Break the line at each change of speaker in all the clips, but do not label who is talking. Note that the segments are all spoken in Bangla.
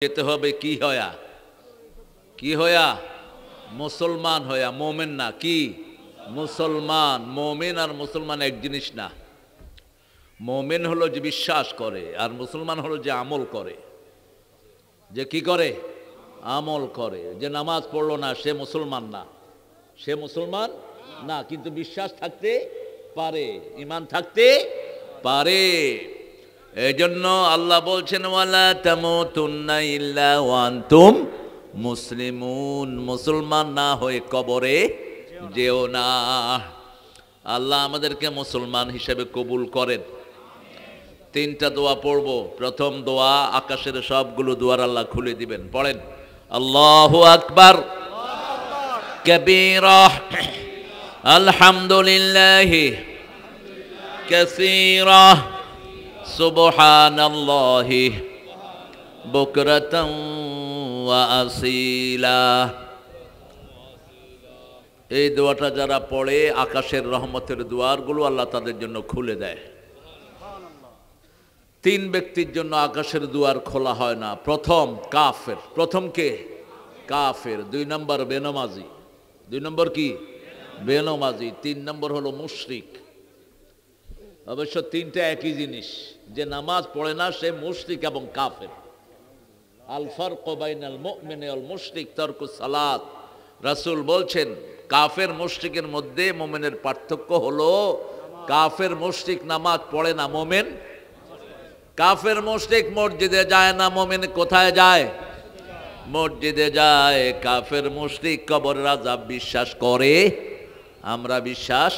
যেতে হবে কি হয়া, কি হয়া? মুসলমান হয়া, মোমেন না। কি মুসলমান? মোমেন আর মুসলমান এক জিনিস না। মোমেন হলো যে বিশ্বাস করে, আর মুসলমান হলো যে আমল করে। যে কি করে? আমল করে। যে নামাজ পড়লো না সে মুসলমান না, সে মুসলমান না, কিন্তু বিশ্বাস থাকতে পারে, ইমান থাকতে পারে। এই জন্য আল্লাহ বলছেন ওয়ালা তামুতুন্না ইল্লা ওয়া আনতুম মুসলিমুন, মুসলমান না হয়ে কবরে যেও না। আল্লাহ আমাদেরকে মুসলমান হিসেবে কবুল করেন। তিনটা দোয়া পড়ব। প্রথম দোয়া, আকাশের সবগুলো দুয়ার আল্লাহ খুলে দিবেন। পড়েন আল্লাহু আকবার কাবীরা আলহামদুলিল্লাহি কাসীরা সুবহানাল্লাহি বুকরাতান ওয়া আসীলা। এই দোয়াটা যারা পড়ে আকাশের রহমতের দুয়ারগুলো আল্লাহ তাদের জন্য খুলে দেয়। তিন ব্যক্তির জন্য আকাশের দুয়ার খোলা হয় না। প্রথম কাফের। প্রথম কে? কাফের। দুই নম্বর বেনমাজি। দুই নম্বর কি? বেনমাজি। তিন নম্বর হলো মুশরিক। অবশ্য তিনটা একই জিনিস। যে নামাজ পড়ে না সে মুশরিক এবং কাফের। আল ফারকু বাইনাল মুমিনি ওয়াল মুশরিক তারকুস সালাত। রাসূল বলছেন কাফের মুশরিকের মধ্যে মুমিনের পার্থক্য হলো কাফের মুশরিক নামাজ পড়ে না, মুমিন। কাফের মুশরিক মসজিদে যায় না, মুমিন কোথায় যায়? মসজিদে যায়। কাফের মুশরিক কবরের আযাব বিশ্বাস করে, আমরা বিশ্বাস।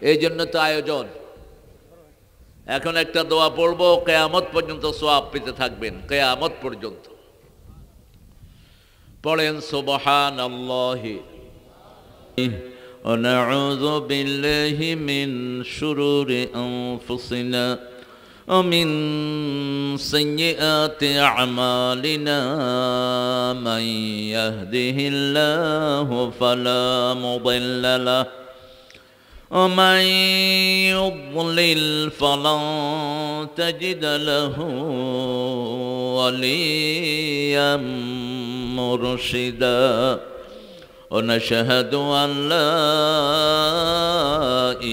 এই জন্য তো আয়োজন। এখন একটা দোয়া পড়বো, কিয়ামত পর্যন্ত সওয়াব পেতে থাকবেন, কিয়ামত পর্যন্ত। পড়েন সুবহানাল্লাহি ওয়া নাউযু বিল্লাহি মিন শুরুরি আনফুসিনা ومن سيئات أعمالنا من يهده الله فلا مضل له ومن يضلل فلن تجد له وليا مرشدا ونشهد أن لا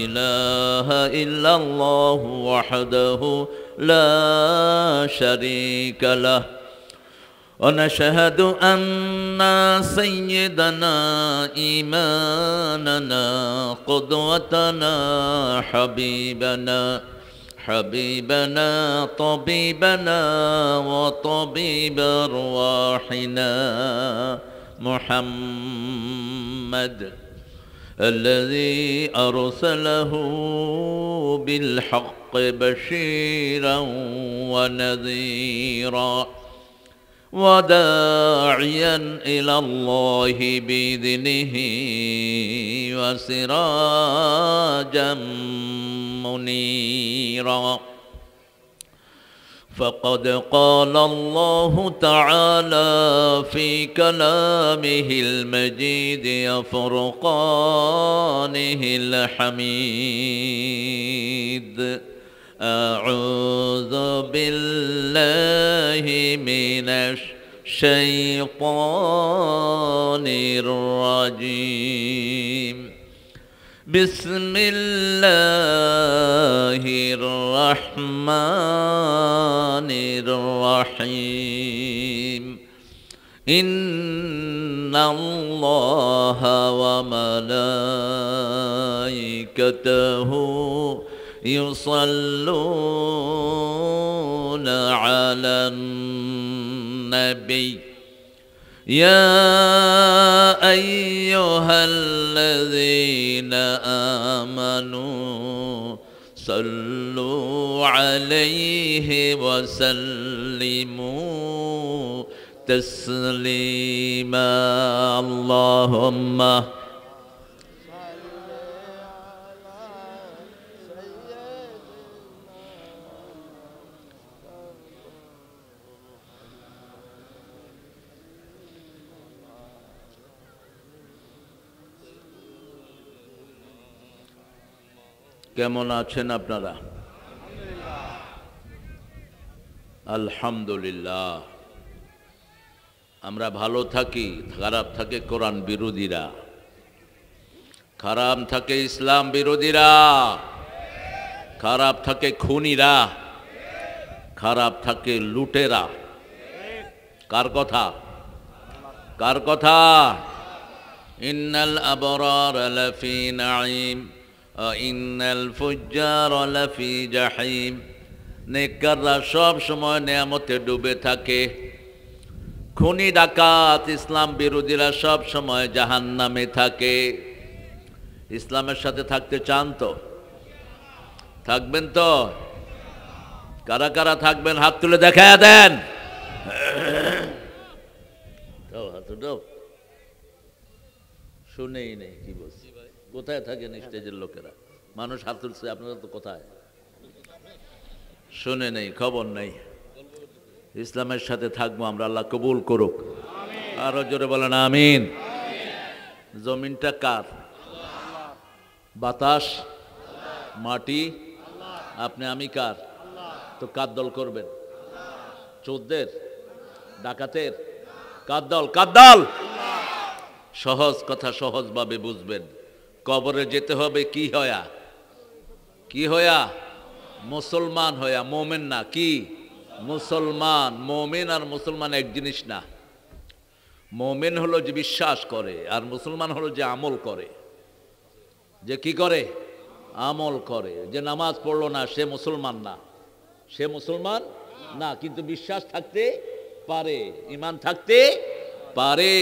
إله إلا الله وحده لا شريك له ونشهد أن سيدنا إمامنا قدوتنا حبيبنا طبيبنا وطبيب أرواحنا محمد الذي أرسله بالحق بشيرا ونذيرا وداعيا إلى الله بإذنه وسراجا منيرا. فقد قال الله تعالى في كلامه المجيد وفرقانه الحميد أعوذ بالله من الشيطان الرجيم بسم الله الرحمن الرحيم إن الله وملائكته يصلون على النبي يا أيها الذين آمنوا صلوا عليه وسلموا تسليما اللهم কেমন আছেন আপনারা? আলহামদুলিল্লাহ। আমরা ভালো থাকি, খারাপ থাকে কোরআন বিরোধীরা, খারাপ থাকে ইসলাম বিরোধীরা, খারাপ থাকে খুনিরা, খারাপ থাকে লুটেরা। কার কথা? কার কথা? ইন্নাল আবরার লাফি নাঈম ওয়া ইন্নাল ফুজ্জার লাফি জাহিম। নেককাররা সব সময় নেয়ামতে ডুবে থাকে, খুনি ডাকাত ইসলাম বিরোধীরা সব সময় জাহান্নামে থাকে। ইসলামের সাথে থাকতে চান তো? থাকবেন তো? কারা কারা থাকবেন হাত তুলে দেখায় দেন। শুনেই নেই কি বলছি। কোথায় থাকেন স্টেজের লোকেরা? মানুষ হাত তুলছে, আপনারা তো কোথায়? শুনে নেই, খবর নেই। ইসলামের সাথে থাকবো আমরা, আল্লাহ কবুল করুক। আরো জোরে বলেন আমিন। জমিনটা কার? বাতাস, মাটি, আপনি আমি কার? তো কার দল করবেন? চোরদের, ডাকাতের? কার দল? কার দল? সহজ কথা সহজভাবে বুঝবেন। কবরে যেতে হবে কি হয়া? কি হয়া? মুসলমান হয়া, মোমেন না। কি? মুসলমান। মোমেন আর মুসলমান এক জিনিস না। মোমেন হলো যে বিশ্বাস করে, আর মুসলমান হলো যে আমল করে। যে কি করে? আমল করে। যে নামাজ পড়লো না সে মুসলমান না, সে মুসলমান না, কিন্তু বিশ্বাস থাকতে পারে, ঈমান থাকতে পারে।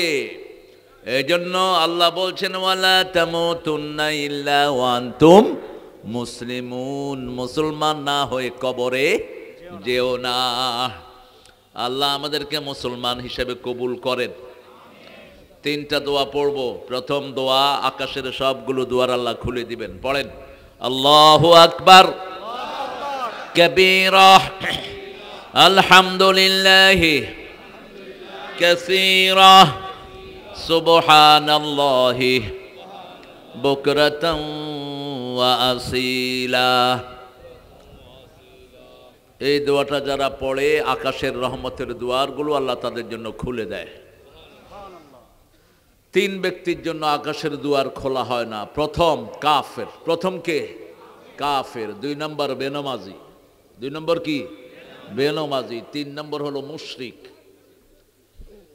এই জন্য আল্লাহ বলছেন ওয়ালা তামুতুন্না ইল্লা ওয়া আনতুম মুসলিমুন। মুসলমান না হয়ে কবরে যেও না। আল্লাহ আমাদেরকে মুসলমান হিসেবে কবুল করেন। তিনটা দোয়া পড়ব। প্রথম দোয়া, আকাশের সবগুলো দুয়ার আল্লাহ খুলে দিবেন। পড়েন আল্লাহু আকবার কাবীরা আলহামদুলিল্লাহি কাসীরা সুবহানাল্লাহি বুকরাতান ওয়া আসীলা। এই দোয়াটা যারা পড়ে আকাশের রহমতের দুয়ারগুলো আল্লাহ তাদের জন্য খুলে দেয়। তিন ব্যক্তির জন্য আকাশের দুয়ার খোলা হয় না। প্রথম কাফের। প্রথম কে? কাফের। দুই নম্বর বেনমাজি। দুই নম্বর কি? বেনমাজি। তিন নম্বর হলো মুশরিক।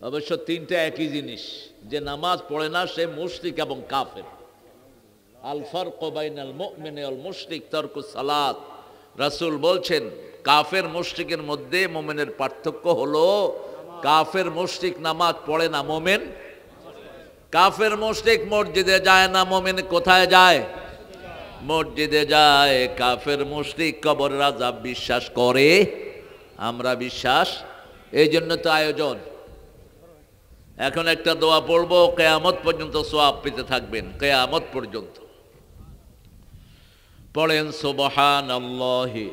অবশ্য তিনটা একই জিনিস। যে নামাজ পড়ে না সে মুশরিক এবং কাফের। আল ফারকু বাইনাল মুমিনি ওয়াল মুশরিক তারকুস সালাত। রাসূল বলছেন কাফের মুশরিকের মধ্যে মুমিনের পার্থক্য হলো কাফের মুশরিক নামাজ পড়ে না, মুমিন। কাফের মুশরিক মসজিদে যায় না, মুমিন কোথায় যায়? মসজিদে যায়। কাফের মুশরিক কবরের আযাব বিশ্বাস করে, আমরা বিশ্বাস। এই জন্য তো আয়োজন। এখন একটা দোয়া পড়বো, কিয়ামত পর্যন্ত সওয়াব পেতে থাকবেন, কিয়ামত পর্যন্ত। পড়েন সুবহানাল্লাহি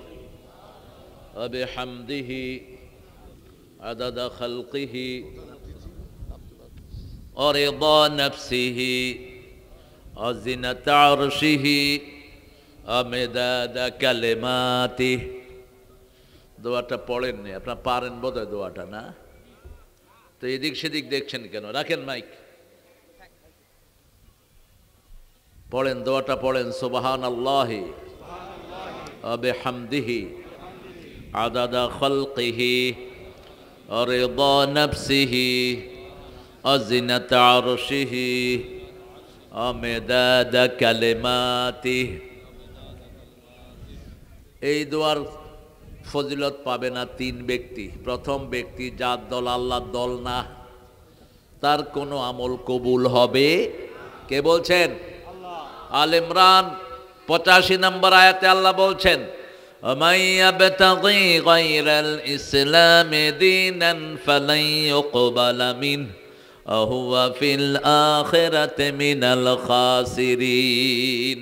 ওয়া বিহামদিহি আদাদা খালকিহি ওয়া রিদা নাফসিহি ওয়া জিনাতা আরশিহি ওয়া মিদাদা কালিমাতিহি। দোয়াটা পড়েননি আপনারা? পারেন বোধহয় দোয়াটা, না? তো এদিক সেদিক দেখছেন কেন? রাখেন মাইক, পড়েন দোয়াটা পড়েন। সুবহানাল্লাহি ওয়া বিহামদিহি আদাদা খালকিহি ওয়া রিদা নাফসিহি ওয়া জিনাতা আরশিহি ওয়া মিদাদা কালিমাতিহি। এই দোয়ার ফজিলত পাবে না তিন ব্যক্তি। প্রথম ব্যক্তি যার দল আল্লাহর দল না, তার কোনো আমল কবুল হবে? কে বলছেন? আল ইমরান 85 নম্বর আয়াতে আল্লাহ বলছেন ওয়ামাই ইয়াবতাগি গায়রাল ইসলামি দীনান ফালান ইউকবালা মিনহু ওয়া হুয়া ফিল আখিরাতি মিনাল খাসিরিন।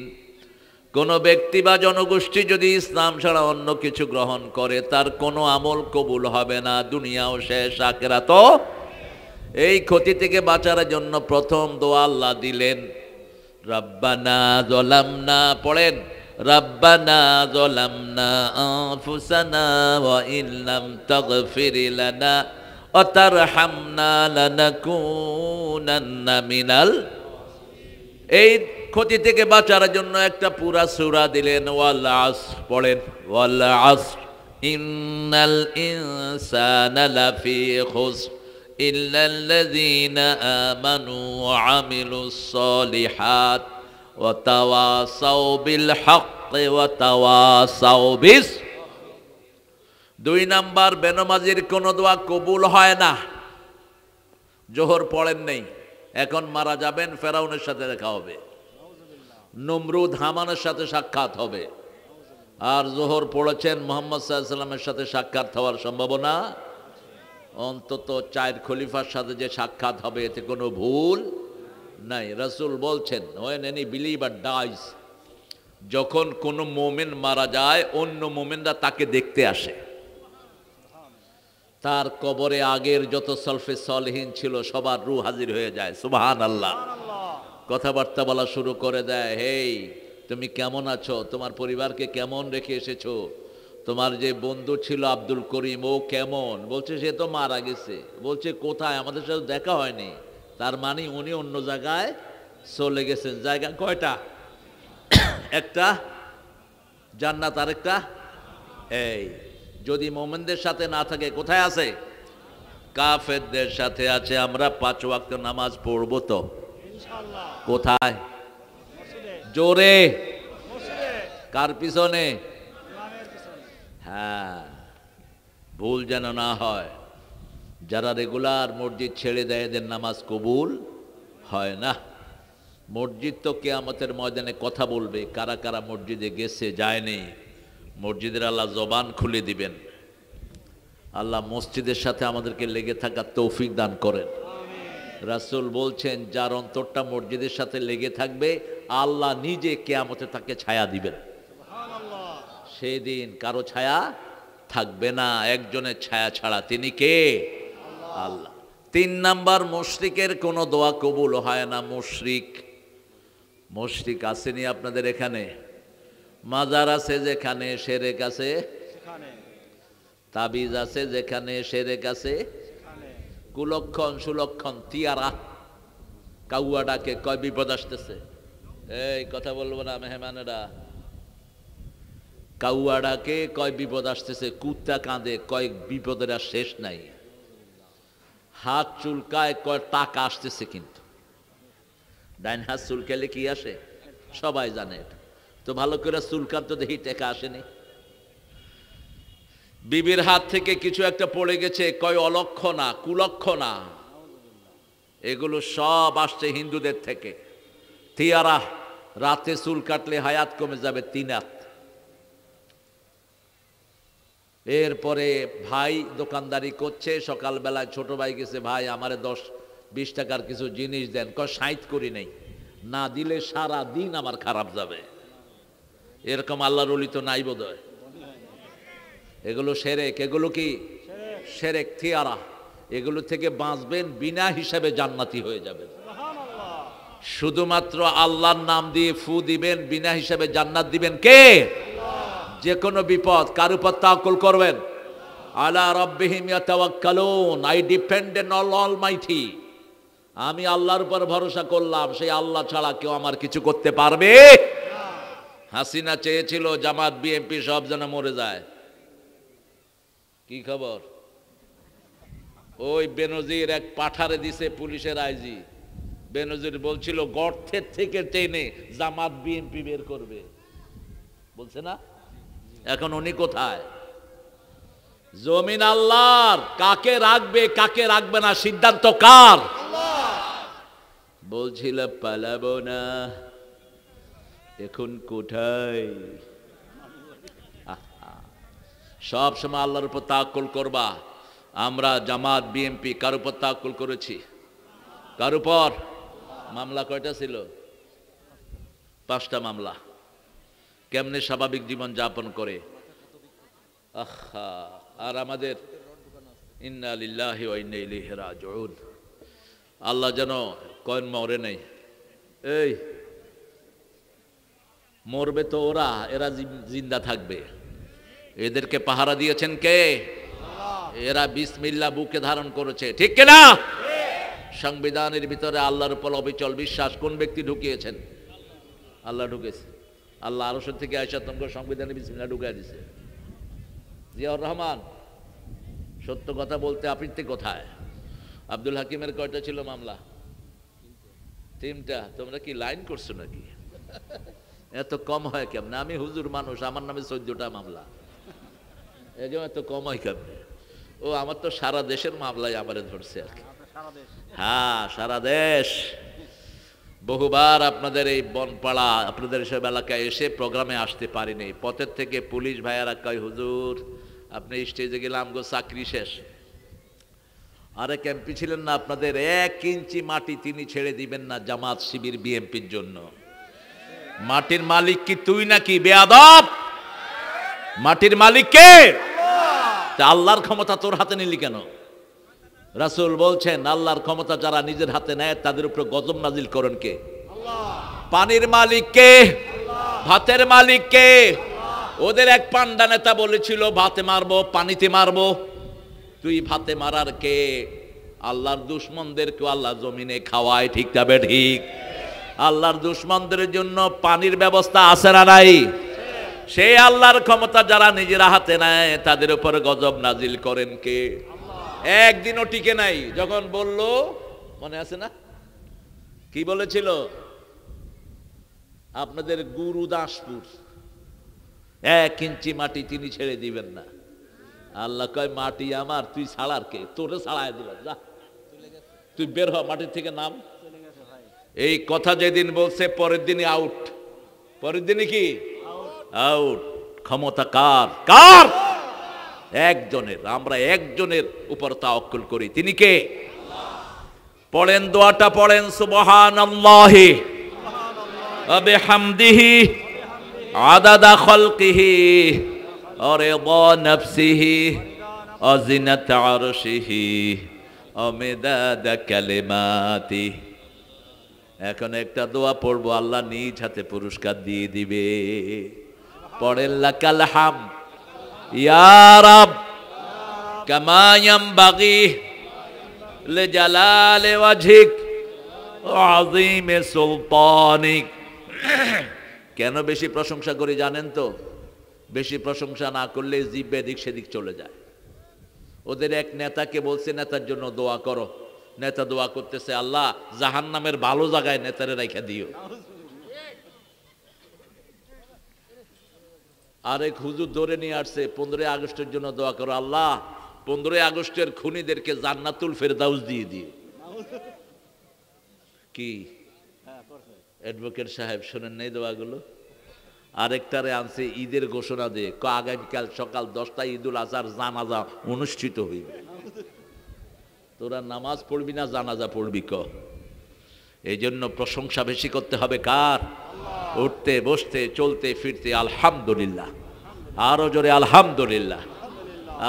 কোনো ব্যক্তি বা জনগোষ্ঠী যদি ইসলাম ছাড়া অন্য কিছু গ্রহণ করে তার কোনো আমল কবুল হবে না, দুনিয়াও শেষ আখিরাতও। এই ক্ষতি থেকে বাঁচার জন্য প্রথম দোয়া আল্লাহ দিলেন রব্বানা যালামনা। পড়েন রব্বানা যালামনা আনফুসানা ওয়া ইল্লাম তাগফির লানা অতারহামনা লানাকুনান্না মিনাল, এই ক্ষতি থেকে বাঁচার জন্য একটা পুরা সূরা দিলেন। ওয়াল আসর, পড়েন ওয়াল আসর ইন্নাল ইনসানা লাফি খুসর ইল্লাল্লাযীনা আমানু ওয়া আমিলুস সলিহাত ওয়া তাওয়াসাউ বিল হাক্কি ওয়া তাওয়াসাউ বিস। 2 নাম্বার, বেনমাজির কোনো দোয়া কবুল হয় না। জোহর পড়েন নেই, এখন মারা যাবেন, ফেরাউনের সাথে দেখা হবে, নমরুদ হামানের সাথে সাক্ষাৎ হবে। আর জোহর পড়েছেন, মুহাম্মদ সাল্লাল্লাহু আলাইহি ওয়াসাল্লামের সাথে সাক্ষাৎ হওয়ার সম্ভাবনা অন্তত 4 খলিফার সাথে যে সাক্ষাৎ হবে এতে কোনো ভুল নাই। রাসূল বলছেন, when any believer dies, যখন কোনো মুমিন মারা যায় অন্য মুমিনরা তাকে দেখতে আসে, তার কবরে আগের যত সলফে সলিহিন ছিল সবার রূহ হাজির হয়ে যায়। সুবহানাল্লাহ। কথাবার্তা বলা শুরু করে দেয়, হেই তুমি কেমন আছো, তোমার পরিবারকে কেমন রেখে এসেছো, তোমার যে বন্ধু ছিল আব্দুল করিম ও কেমন, বলছে সে তো মারা গেছে। বলছে কোথায়, আমাদের সাথে দেখা হয়নি। তার মানে উনি অন্য জায়গায় চলে গেছেন। জায়গা কয়টা? একটা জান্নাত, আরেকটা এই। যদি মোমেনদের সাথে না থাকে কোথায় আছে? কাফেরদের সাথে আছে। আমরা 5 ওয়াক্ত নামাজ পড়বো তো ইনশাআল্লাহ। কোথায়? জোরে, কার পিছনে? হ্যাঁ, ভুল যেন না হয়। যারা রেগুলার মসজিদ ছেড়ে দেয় এদের নামাজ কবুল হয় না। মসজিদ তো কিয়ামতের ময়দানে কথা বলবে, কারা কারা মসজিদে গেছে যায়নি। মসজিদের আল্লাহ জবান খুলে দিবেন। আল্লাহ মসজিদের সাথে আমাদেরকে লেগে থাকার তৌফিক দান করেন। রাসূল বলছেন, যার অন্তরটা মসজিদের সাথে লেগে থাকবে আল্লাহ নিজে কিয়ামতে তাকে ছায়া দিবেন। সেদিন কারো ছায়া থাকবে না, একজনের ছায়া ছাড়া। তিনি কে? আল্লাহ। 3 নাম্বার, মুশরিকের কোনো দোয়া কবুল হয় না। মুশরিক আসেনি আপনাদের এখানে? মাজার আছে যেখানে শিরক আছে, তাবিজ আছে যেখানে শিরক আছে, কুলক্ষণ সুলক্ষণ তিয়ারা কাউয়া ডাকে, কয় বিপদ আসতেছে। এই কথা বলবো না মেহমানেরা। কাউয়া ডাকে, কয় বিপদ আসতেছে। কুত্তা কাঁদে, কয় বিপদের আর শেষ নাই। হাত চুলকায়, কয় টাকা আসতেছে। কিন্তু ডাইন হাত চুলকালে কি আসে সবাই জানে। এটা তো ভালো করে চুলকান তো দেখি টাকা আসেনি। বিবির হাত থেকে কিছু একটা পড়ে গেছে, কয় অলক্ষণা কুলক্ষণা। এগুলো সব আসছে হিন্দুদের থেকে। তিয়ারা, রাতে চুল কাটলে হায়াত কমে যাবে 3 রাত। এরপরে ভাই দোকানদারি করছে, সকালবেলায় ছোট ভাই গেছে, ভাই আমারে 10-20 টাকার কিছু জিনিস দেন। কয় 60 করি নেই, না দিলে সারা দিন আমার খারাপ যাবে। এরকম আল্লাহর ওলি তো নাই বোধহয়। এগুলো শিরক। এগুলো কি শিরক, থিয়ারা। এগুলো থেকে বাঁচবেন, বিনা হিসাবে জান্নাতি হয়ে যাবেন। শুধুমাত্র আল্লাহর নাম দিয়ে ফু দিবেন, বিনা হিসাবে জান্নাত দিবেন কে? যে কোনো বিপদ কার উপর তাওয়াক্কুল করবেন? আলা রাব্বিহিম ইয়াতাওয়াক্কালুন। I depend on almighty. আমি আল্লাহর উপর ভরসা করলাম, সেই আল্লাহ ছাড়া কেউ আমার কিছু করতে পারবে? হাসিনা চেয়েছিল জামাত বিএনপি সব যেন মরে যায়। কি খবর? ওই বেনজির এক পাঠারে দিছে পুলিশের আইজি। বেনজির বলছিল গর্তের থেকে টেনে জামাত বিএনপি বের করবে, বলছে না? এখন উনি কোথায়? জমিন আল্লাহর, কাকে রাখবে কাকে রাখবে না সিদ্ধান্ত কার? বলছিল পালাবো না, এখন কোথায়? সব সময় আল্লাহর উপর তাওয়াক্কুল করবা। আমরা জামাত বিএনপি কার উপর তাওয়াক্কুল করেছি? কার উপর? মামলা কয়টা ছিল? 5টা মামলা। কেমনে স্বাভাবিক জীবন যাপন করে। আহা, আর আমাদের ইন্না লিল্লাহি ওয়া ইন্না ইলাইহি রাজিউন। আল্লাহ যেন কয়েন মরে নাই। এই মরবে তো ওরা, এরা জিন্দা থাকবে। এদেরকে পাহারা দিয়েছেন কে? এরা বিসমিল্লাহ বুকে ধারণ করেছে, ঠিক কিনা? সংবিধানের ভিতরে আল্লাহর উপর অবিচল বিশ্বাস কোন ব্যক্তি ঢুকিয়েছেন? আল্লাহ ঢুকেছে। আল্লাহ আরশের থেকে আয়েশা তোমাকে সংবিধানে বিসমিল্লাহ ঢুকিয়ে দিয়েছে। জিয়াউর রহমান, সত্য কথা বলতে আপত্তি কোথায়? আব্দুল হাকিমের কয়টা ছিল মামলা? 3টা। তোমরা কি লাইন করছো নাকি? এত কম হয় কেমন? আমি হুজুর মানুষ, আমার নামে 14টা মামলা, এই জন্য এত কম হয় কেমন? ও আমার তো সারা দেশের মামলায় আমারে ধরছে আর কি। হ্যাঁ, সারা দেশ। বহুবার আপনাদের এই বনপাড়া, আপনাদের সব এলাকায় এসে প্রোগ্রামে আসতে পারিনি। পথের থেকে পুলিশ ভাইয়ারা কয়, হুজুর আপনি স্টেজে গেলাম গো, চাকরি শেষ। আরে ক্যাম্পি ছিলেন না আপনাদের? 1 ইঞ্চি মাটি তিনি ছেড়ে দিবেন না জামাত শিবির বিএমপির জন্য। মাটির মালিক কি তুই নাকি বেয়াদব? মাটির মালিক কে? তা আল্লাহর ক্ষমতা তোর হাতে নিলি কেন? রাসূল বলছেন, আল্লাহর ক্ষমতা যারা নিজের হাতে নেয় তাদের উপর গজব নাজিল করেন কে? পানির মালিক কে? ভাতের মালিক কে? ওদের এক পান্ডা নেতা বলেছিল ভাতে মারবো, পানিতে মারবো। তুই ভাতে মারার কে? আল্লাহর দুশমনদেরকে আল্লাহ জমিনে খাওয়ায়, ঠিক তবে ঠিক। আল্লাহর দুশমনদের জন্য পানির ব্যবস্থা আছে না নাই? সেই আল্লাহর ক্ষমতা যারা নিজের হাতে নেয় তাদের উপর গজব নাজিল করেন কে? একদিনও টিকে নাই। যখন বলল, মনে আছে না কি বলেছিল? আপনাদের গুরুদাসপুর 1 ইঞ্চি মাটি তিনি ছেড়ে দিবেন না। আল্লাহ কয়, মাটি আমার, তুই ছাড়ার কে? তোরে ছাড়াই দিলাম, যা তুই বের হ, মাটির থেকে নাম। এই কথা যেদিন বলছে পরের দিনই আউট। পরের দিনই কি আউট। ক্ষমতা কার? কার? একজনের। আমরা একজনের উপর তাওয়াক্কুল করি, তিনি কে? পড়েন দোয়াটা, পড়েন সুবহানাল্লাহি ওয়া বিহামদিহি আদাদা খালকিহি ওয়া রিদা নাফসিহি ওয়া জিনাতা আরশিহি ওয়া মিদাদা কালিমাতিহি। এখন একটা দোয়া পড়বো, আল্লাহ নিজ হাতে পুরস্কার দিয়ে দিবে। পড়েন লাকাল হামদ ইয়া রাব কামা ইয়ানবাগি লিজালালি ওয়াজহিক ওয়া আযীমি সুলতানিক। কেন বেশি প্রশংসা করি জানেন তো? বেশি প্রশংসা না করলে জিহ্বা এদিক সেদিক চলে যায়। ওদের এক নেতাকে বলছে নেতার জন্য দোয়া করো। নেতা দোয়া করতেছে, আল্লাহ জাহান্নামের ভালো জায়গায় নেতারে রাইখা দিও। আরেক হুজুর ধরে নিয়ে আসছে 15 আগস্টের জন্য দোয়া করো, আল্লাহ 15 আগস্টের খুনিদেরকে জান্নাতুল ফেরদাউস দিয়ে দিও। কি অ্যাডভোকেট সাহেব শোনেন নেই দোয়াগুলো? আরেকটারে আনছে ঈদের ঘোষণা দিয়ে, আগামীকাল সকাল 10টায় ঈদুল আজহার জানাজা অনুষ্ঠিত হইবে। তোরা নামাজ পড়বি না জানাজা পড়বি ক? এই জন্য প্রশংসা বেশি করতে হবে কার? উঠতে বসতে চলতে ফিরতে আলহামদুলিল্লাহ। আরো জোরে আলহামদুলিল্লাহ।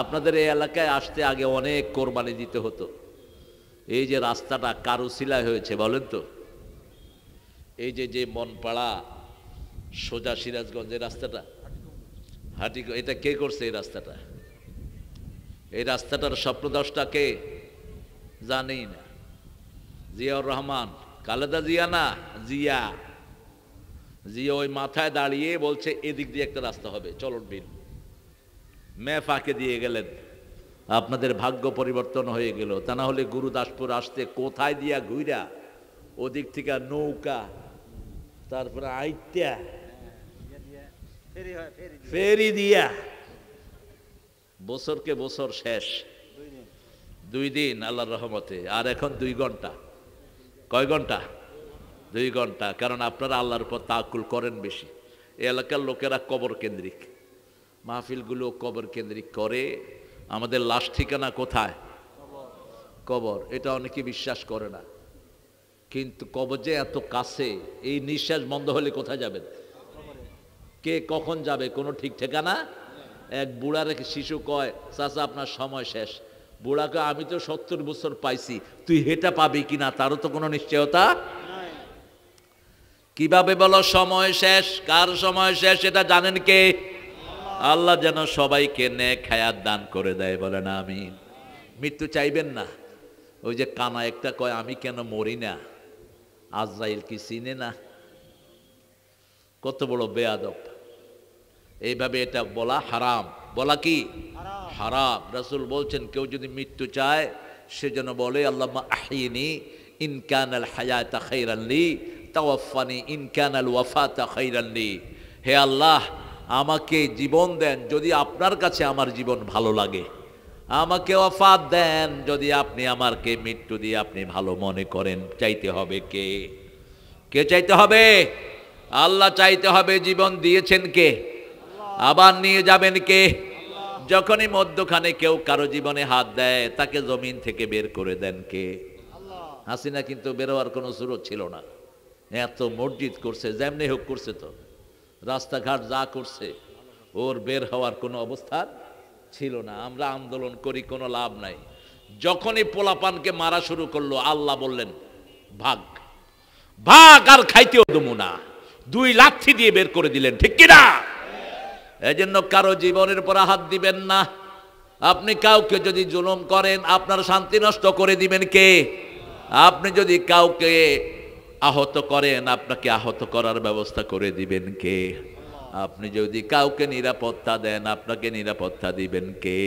আপনাদের এই এলাকায় আসতে আগে অনেক কোরবানি দিতে হতো। এই যে রাস্তাটা কারু সিলাই হয়েছে বলেন তো? এই যে মনপাড়া সোজা সিরাজগঞ্জের রাস্তাটা, হাটি, এটা কে করছে এই রাস্তাটা? এই রাস্তাটার স্বপ্নদশটা কে? জানি না। জিয়াউর রহমান, খালেদা জিয়া না, জিয়া। জিয়া ওই মাথায় দাঁড়িয়ে বলছে এদিক দিয়ে একটা রাস্তা হবে, চলন বিল। মেয়ে ফাঁকে দিয়ে গেলেন, আপনাদের ভাগ্য পরিবর্তন হয়ে গেল। তা না হলে গুরুদাসপুর আসতে কোথায় দিয়া ঘুইরা, ওদিক থেকে নৌকা, তারপরে আইত্যা ফেরি দিয়া, বছরকে বছর শেষ। 2 দিন আল্লাহর রহমতে। আর এখন 2 ঘন্টা। কয় ঘন্টা? 2 ঘন্টা। কারণ আপনারা আল্লাহর উপর তাওয়াক্কুল করেন বেশি। এই এলাকার লোকেরা কবর কেন্দ্রিক, মাহফিলগুলো কবর কেন্দ্রিক করে। আমাদের লাশ ঠিকানা কোথায়? কবর। এটা অনেকে বিশ্বাস করে না, কিন্তু কবর যে এত কাছে, এই নিঃশ্বাস বন্ধ হলে কোথায় যাবেন? কে কখন যাবে কোনো ঠিক ঠিকানা? এক বুড়া রেখে শিশু কয়, চাচা আপনার সময় শেষ। বুড়াকে, আমি তো 70 বছর পাইছি, তুই হেটা পাবি কিনা তারও তো কোনো নিশ্চয়তা। কিভাবে বলো সময় শেষ? কার সময় শেষ এটা জানেন কে? আল্লাহ যেন সবাইকে নেক হায়াত দান করে দেয়, বলেন আমিন। মৃত্যু চাইবেন না? ওই যে কানা একটা কয় আমি কেন মরি না, আজরাইল কি চিনে না? কত বড় বেয়াদব! এইভাবে এটা বলা হারাম। বলা কি হারাম। রাসূল বলছেন কেউ যদি মৃত্যু চায় সে যেন বলে আল্লাহুম্মা আহইনি ইন কানাল হায়াতা খাইরান লি তাওয়াফানি ইন কানাল ওয়াফাতা খাইরান লি। হে আল্লাহ, আমাকে জীবন দেন যদি আপনার কাছে আমার জীবন ভালো লাগে, আমাকে ওয়াফাত দেন যদি আপনি আমাকে মৃত্যু দিয়ে আপনি ভালো মনে করেন। চাইতে হবে কে? কে চাইতে হবে? আল্লাহ চাইতে হবে। জীবন দিয়েছেন কে? আবার নিয়ে যাবেন কে? যখনই মধ্যখানে কেউ কারো জীবনে হাত দেয় তাকে জমিন থেকে বের করে দেন কে? হাসিনা কিন্তু বের হওয়ার কোনো সুরত ছিল না। এত মসজিদ করছে, যেমনি হোক করছে, তো রাস্তাঘাট যা করছে, ওর বের হওয়ার কোনো অবস্থা ছিল না। আমরা আন্দোলন করি, কোনো লাভ নাই। যখনই পোলাপানকে মারা শুরু করলো আল্লাহ বললেন ভাগ ভাগ, আর খাইতেও দেবো না, 2 লাথি দিয়ে বের করে দিলেন। ঠিক কিনা? এজন্য কারো জীবনের পর হাত দিবেন না। আপনি কাউকে যদি জুলুম করেন আপনার শান্তি নষ্ট করে দিবেন কে? আপনি যদি কাউকে আহত করেন আপনাকে আহত করার ব্যবস্থা করে দিবেন কে? আপনি যদি কাউকে নিরাপত্তা দেন আপনাকে নিরাপত্তা দিবেন কে?